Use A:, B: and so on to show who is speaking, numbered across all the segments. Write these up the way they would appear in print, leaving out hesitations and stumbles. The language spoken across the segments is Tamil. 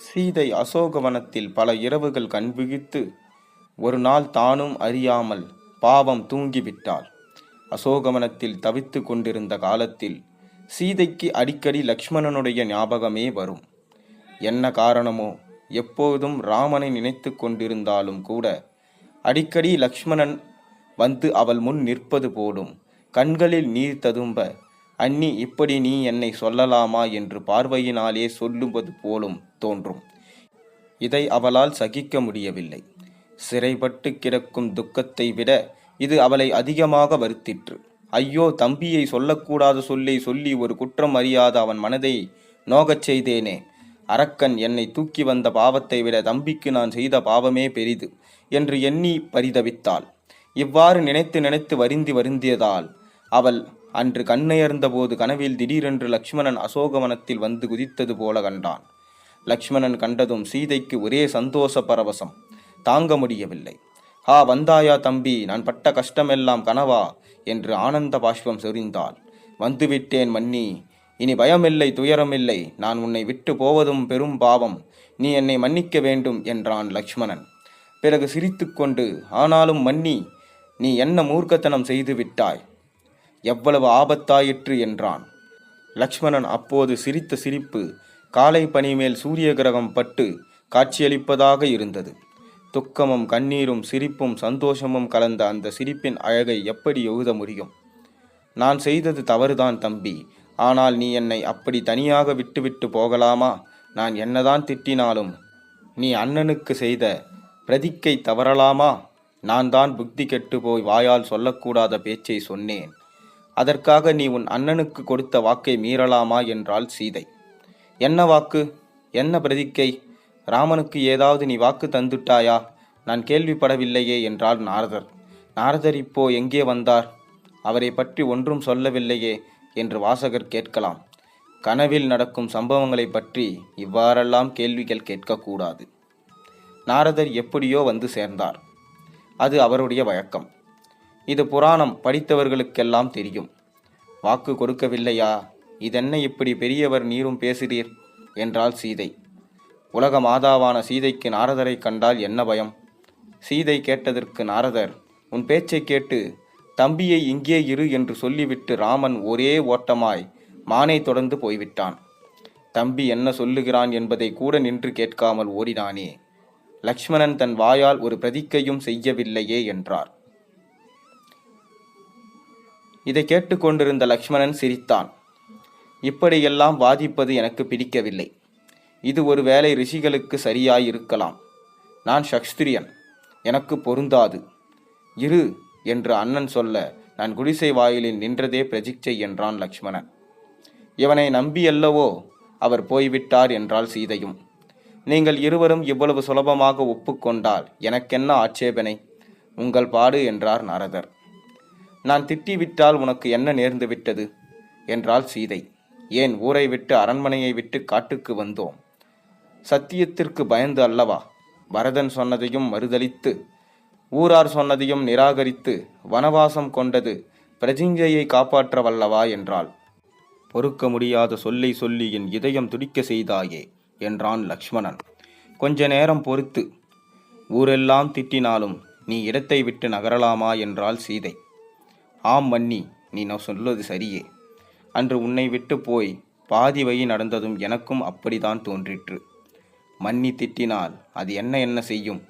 A: சீதை அசோகவனத்தில் பல இரவுகள் கண்விழித்து ஒரு நாள் தானும் அறியாமல் பாவம் தூங்கிவிட்டாள். அசோகவனத்தில் தவித்து கொண்டிருந்த காலத்தில் சீதைக்கு அடிக்கடி லக்ஷ்மணனுடைய ஞாபகமே வரும். என்ன காரணமோ எப்போதும் ராமனை நினைத்து கொண்டிருந்தாலும் கூட அடிக்கடி லக்ஷ்மணன் வந்து அவள் முன் நிற்பது போலும், கண்களில் நீர் ததும்ப, அண்ணி இப்படி நீ என்னை சொல்லலாமா என்று பார்வையினாலே சொல்லுவது போலும் தோன்றும். இதை அவளால் சகிக்க முடியவில்லை. சிறைப்பட்டு கிடக்கும் துக்கத்தை விட இது அவளை அதிகமாக வருத்திற்று. ஐயோ, தம்பியை சொல்லக்கூடாத சொல்லை சொல்லி ஒரு குற்றம் அறியாத அவன் மனதை நோகச் செய்தேனே. அரக்கன் என்னை தூக்கி வந்த பாவத்தை விட தம்பிக்கு நான் செய்த பாவமே பெரிது என்று எண்ணி பரிதவித்தாள். இவ்வாறு நினைத்து நினைத்து வருந்தியதால் அவள் அன்று கண்ணயர்ந்தபோது கனவில் திடீரென்று லக்ஷ்மணன் அசோகவனத்தில் வந்து குதித்தது போல கண்டான். லக்ஷ்மணன் கண்டதும் சீதைக்கு ஒரே சந்தோஷ பரவசம், தாங்க முடியவில்லை. "ஹா, வந்தாயா தம்பி, நான் பட்ட கஷ்டமெல்லாம் கனவா?" என்று ஆனந்த பாஷ்பம் சொரிந்தாள். "வந்துவிட்டேன் மன்னி, இனி பயமில்லை, துயரமில்லை. நான் உன்னை விட்டு போவதும் பெரும் பாவம். நீ என்னை மன்னிக்க வேண்டும்" என்றான் லக்ஷ்மணன். பிறகு சிரித்து கொண்டு, "ஆனாலும் மன்னி, நீ என்ன மூர்க்கத்தனம் செய்து விட்டாய், எவ்வளவு ஆபத்தாயிற்று" என்றான். லக்ஷ்மணன் அப்போது சிரித்த சிரிப்பு காலை பனி மேல் சூரிய கிரகம் பட்டு காட்சியளிப்பதாக இருந்தது. துக்கமும் கண்ணீரும் சிரிப்பும் சந்தோஷமும் கலந்த அந்த சிரிப்பின் அழகை எப்படி எழுத முடியும்? "நான் செய்தது தவறுதான் தம்பி, ஆனால் நீ என்னை அப்படி தனியாக விட்டுவிட்டு போகலாமா? நான் என்னதான் திட்டினாலும் நீ அண்ணனுக்கு செய்த பிரதிக்கை தவறலாமா? நான் தான் புத்தி கெட்டு போய் வாயால் சொல்லக்கூடாத பேச்சை சொன்னேன். அதற்காக நீ உன் அண்ணனுக்கு கொடுத்த வாக்கை மீறலாமா?" என்றாள் சீதை. "என்ன வாக்கு? என்ன பிரதிக்கை? ராமனுக்கு ஏதாவது நீ வாக்கு தந்துட்டாயா? நான் கேள்விப்படவில்லையே" என்றார் நாரதர். "நாரதர் இப்போ எங்கே வந்தார்? அவரை பற்றி ஒன்றும் சொல்லவில்லையே" என்று வாசகர் கேட்கலாம். கனவில் நடக்கும் சம்பவங்களை பற்றி இவ்வாறெல்லாம் கேள்விகள் கேட்கக்கூடாது. நாரதர் எப்படியோ வந்து சேர்ந்தார். அது அவருடைய வழக்கம். இது புராணம் படித்தவர்களுக்கெல்லாம் தெரியும். "வாக்கு கொடுக்கவில்லையா? இதென்ன இப்படி பெரியவர் நீரும் பேசுகிறீர்" என்றாள் சீதை. உலக மாதாவான சீதைக்கு நாரதரை கண்டால் என்ன பயம்? சீதை கேட்டதற்கு நாரதர், "உன் பேச்சை கேட்டு தம்பியை இங்கே இரு என்று சொல்லிவிட்டு ராமன் ஒரே ஓட்டமாய் மானை தொடர்ந்து போய்விட்டான். தம்பி என்ன சொல்லுகிறான் என்பதை கூட நின்று கேட்காமல் ஓடினானே. லக்ஷ்மணன் தன் வாயால் ஒரு பிரதிக்கையும் செய்யவில்லையே" என்றார். இதை கேட்டுக்கொண்டிருந்த லக்ஷ்மணன் சிரித்தான். "இப்படியெல்லாம் வாதிப்பது எனக்கு பிடிக்கவில்லை. இது ஒரு வேளை ரிஷிகளுக்கு சரியாயிருக்கலாம். நான் சக்ஸ்திரியன், எனக்கு பொருந்தாது. இரு என்று அண்ணன் சொல்ல நான் குடிசை வாயிலில் நின்றதே பிரதிச்சை" என்றான் லக்ஷ்மணன். "இவனை நம்பியல்லவோ அவர் போய்விட்டார்" என்றாள் சீதையும். "நீங்கள் இருவரும் இவ்வளவு சுலபமாக ஒப்புக்கொண்டால் எனக்கென்ன ஆட்சேபனை? உங்கள் பாடு" என்றார் நாரதர். "நான் திட்டிவிட்டால் உனக்கு என்ன நேர்ந்து விட்டது?" என்றாள் சீதை. "ஏன், ஊரை விட்டு அரண்மனையை விட்டு காட்டுக்கு வந்தோம். சத்தியத்திற்கு பயந்து அல்லவா? பரதன் சொன்னதையும் மறுதலித்து ஊரார் சொன்னதையும் நிராகரித்து வனவாசம் கொண்டது பிரதிஞ்சையை காப்பாற்ற வல்லவா" என்றாள். "பொறுக்க முடியாத சொல்லை சொல்லி என் இதயம் துடிக்க செய்தாயே" என்றான் லக்ஷ்மணன். "கொஞ்ச நேரம் பொறுத்து. ஊரெல்லாம் திட்டினாலும் நீ இடத்தை விட்டு நகரலாமா?" என்றாள் சீதை. "ஆம் மன்னி, நீ நான் சொல்வது சரியே. அன்று உன்னை விட்டு போய் பாதி வழி நடந்ததும் எனக்கும் அப்படித்தான் தோன்றிற்று. மன்னி திட்டினால் அது என்ன செய்யும்?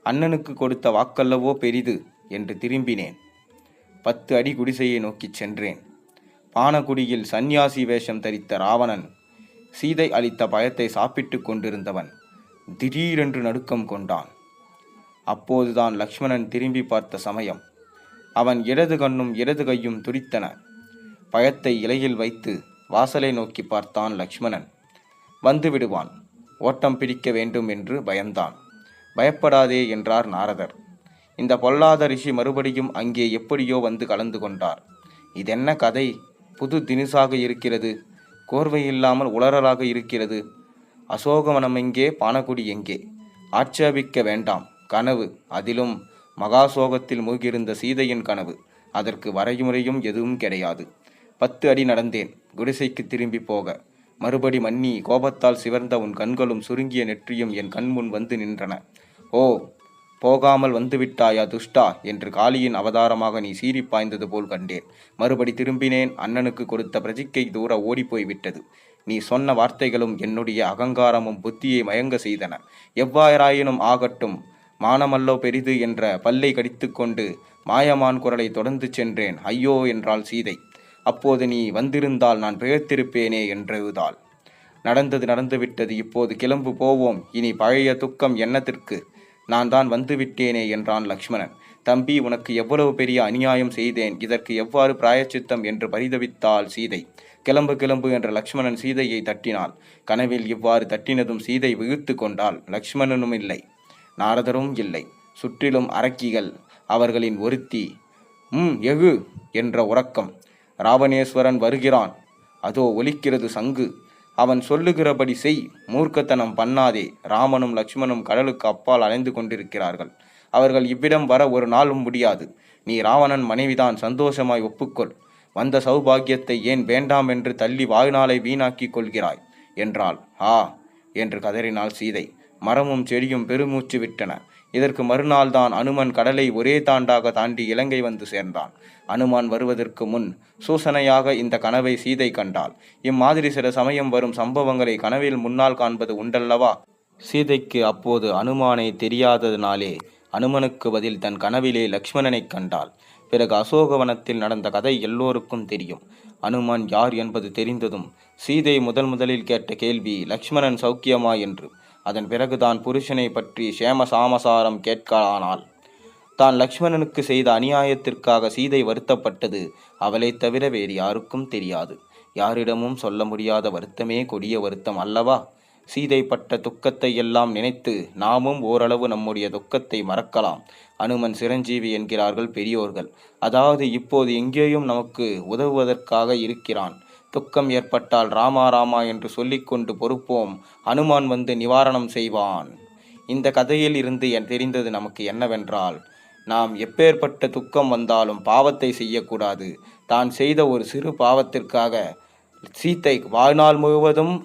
A: அண்ணனுக்கு கொடுத்த வாக்கல்லவோ பெரிது என்று திரும்பினேன். 10 அடி குடிசையை நோக்கிச் சென்றேன். பானகுடியில் சந்நியாசி வேஷம் தரித்த ராவணன், சீதை அளித்த பயத்தை சாப்பிட்டு கொண்டிருந்தவன், திடீரென்று நடுக்கம் கொண்டான். அப்போதுதான் லக்ஷ்மணன் திரும்பி பார்த்த சமயம். அவன் இடது கண்ணும் இடது கையும் துடித்தன. பயத்தை இலையில் வைத்து வாசலை நோக்கி பார்த்தான் லக்ஷ்மணன். வந்து விடுவான், ஓட்டம் பிடிக்க வேண்டும் என்று பயந்தான். "பயப்படாதே" என்றார் நாரதர். இந்த பொல்லாத ரிஷி மறுபடியும் அங்கே எப்படியோ வந்து கலந்து கொண்டார். இதென்ன கதை? புது தினுசாக இருக்கிறது. கோர்வை இல்லாமல் உளறலாக இருக்கிறது. அசோகவனம் எங்கே, பானகுடி எங்கே? ஆட்சேபிக்க வேண்டாம். கனவு, அதிலும் மகாசோகத்தில் மூழ்கியிருந்த சீதையின் கனவு. அதற்கு வரைமுறையும் எதுவும் கிடையாது. 10 அடி நடந்தேன் குடிசைக்கு திரும்பி போக. மறுபடி மன்னி கோபத்தால் சிவந்த உன் கண்களும் சுருங்கிய நெற்றியும் என் கண்முன் வந்து நின்றன. ஓ, போகாமல் வந்துவிட்டாயா துஷ்டா என்று காளியின் அவதாரமாக நீ சீறி பாய்ந்தது போல் கண்டேன். மறுபடி திரும்பினேன். அண்ணனுக்கு கொடுத்த பிரஜிக்கை தூர ஓடிப்போய் விட்டது. நீ சொன்ன வார்த்தைகளும் என்னுடைய அகங்காரமும் புத்தியை மயங்க செய்தன. எவ்வாறாயினும் ஆகட்டும், மானமல்லோ பெரிது என்ற பல்லை கடித்துக்கொண்டு மாயமான் குரலை தொடர்ந்து சென்றேன். ஐயோ என்றாள் சீதை. அப்போது நீ வந்திருந்தால் நான் பிழைத்திருப்பேனே என்றுதாள். நடந்தது நடந்துவிட்டது, இப்போது கிளம்பு, போவோம். இனி பழைய துக்கம் என்னத்திற்கு? நான் தான் வந்துவிட்டேனே என்றான் லக்ஷ்மணன். தம்பி, உனக்கு எவ்வளவு பெரிய அநியாயம் செய்தேன், இதற்கு எவ்வாறு பிராயச்சித்தம் என்று பரிதவித்தாள் சீதை. கிளம்பு கிளம்பு என்ற லக்ஷ்மணன் சீதையை தட்டினாள். கனவில் இவ்வாறு தட்டினதும் சீதை விழித்து கொண்டாள். லக்ஷ்மணனும் இல்லை, நாரதரும் இல்லை, சுற்றிலும் அரக்கிகள். அவர்களின் ஒருத்தி எகு என்ற உறக்கம். ராவணேஸ்வரன் வருகிறான், அதோ ஒலிக்கிறது சங்கு. அவன் சொல்லுகிறபடி செய், மூர்க்கத்தனம் பண்ணாதே. ராமனும் லக்ஷ்மணும் கடலுக்கு அப்பால் அலைந்து கொண்டிருக்கிறார்கள். அவர்கள் இவ்விடம் வர ஒரு நாளும் முடியாது. நீ ராவணன் மனைவிதான், சந்தோஷமாய் ஒப்புக்கொள். வந்த சௌபாகியத்தை ஏன் வேண்டாம் என்று தள்ளி வாழ்நாளை வீணாக்கிக் கொள்கிறாய் என்றாள். ஆ என்று கதறினாள் சீதை. மரமும் செடியும் பெருமூச்சு விட்டன. இதற்கு மறுநாள் தான் அனுமன் கடலை ஒரே தாண்டாக தாண்டி இலங்கை வந்து சேர்ந்தான். அனுமான் வருவதற்கு முன் சூசனையாக இந்த கனவை சீதை கண்டாள். இம்மாதிரி சில சமயம் வரும் சம்பவங்களை கனவில் முன்னால் காண்பது உண்டல்லவா? சீதைக்கு அப்போது அனுமானை தெரியாததினாலே அனுமனுக்கு பதில் தன் கனவிலே லக்ஷ்மணனை கண்டாள். பிறகு அசோகவனத்தில் நடந்த கதை எல்லோருக்கும் தெரியும். அனுமான் யார் என்பது தெரிந்ததும் சீதை முதலில் கேட்ட கேள்வி லக்ஷ்மணன் சௌக்கியமா என்று. அதன் பிறகுதான் புருஷனை பற்றி சேம சாமசாரம் கேட்கலானாள். தான் லக்ஷ்மணனுக்கு செய்த அநியாயத்திற்காக சீதை வருத்தப்பட்டது அவளை தவிர வேறு யாருக்கும் தெரியாது. யாரிடமும் சொல்ல முடியாத வருத்தமே கொடிய வருத்தம் அல்லவா? சீதை பட்ட துக்கத்தை எல்லாம் நினைத்து நாமும் ஓரளவு நம்முடைய துக்கத்தை மறக்கலாம். அனுமன் சிரஞ்சீவி என்கிறார்கள் பெரியோர்கள். அதாவது இப்போது எங்கேயும் நமக்கு உதவுவதற்காக இருக்கிறான். துக்கம் ஏற்பட்டால் ராமா ராமா என்று சொல்லிக்கொண்டு பொறுப்போம், அனுமான் வந்து நிவாரணம் செய்வான். இந்த கதையில் இருந்து தெரிந்தது நமக்கு என்னவென்றால், நாம் எப்பேற்பட்ட துக்கம் வந்தாலும் பாவத்தை செய்யக்கூடாது. தான் செய்த ஒரு சிறு பாவத்திற்காக சீத்தை வாழ்நாள் முழுவதும்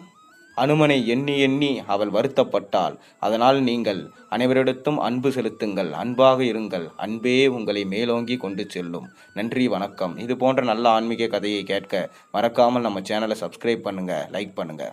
A: அனுமனை எண்ணி எண்ணி அவள் வருத்தப்பட்டாள். அதனால் நீங்கள் அனைவரிடத்தும் அன்பு செலுத்துங்கள், அன்பாக இருங்கள். அன்பே உங்களை மேலோங்கி கொண்டு செல்லும். நன்றி, வணக்கம். இது போன்ற நல்ல ஆன்மீக கதையை கேட்க மறக்காமல் நம்ம சேனலை சப்ஸ்கிரைப் பண்ணுங்க, லைக் பண்ணுங்க.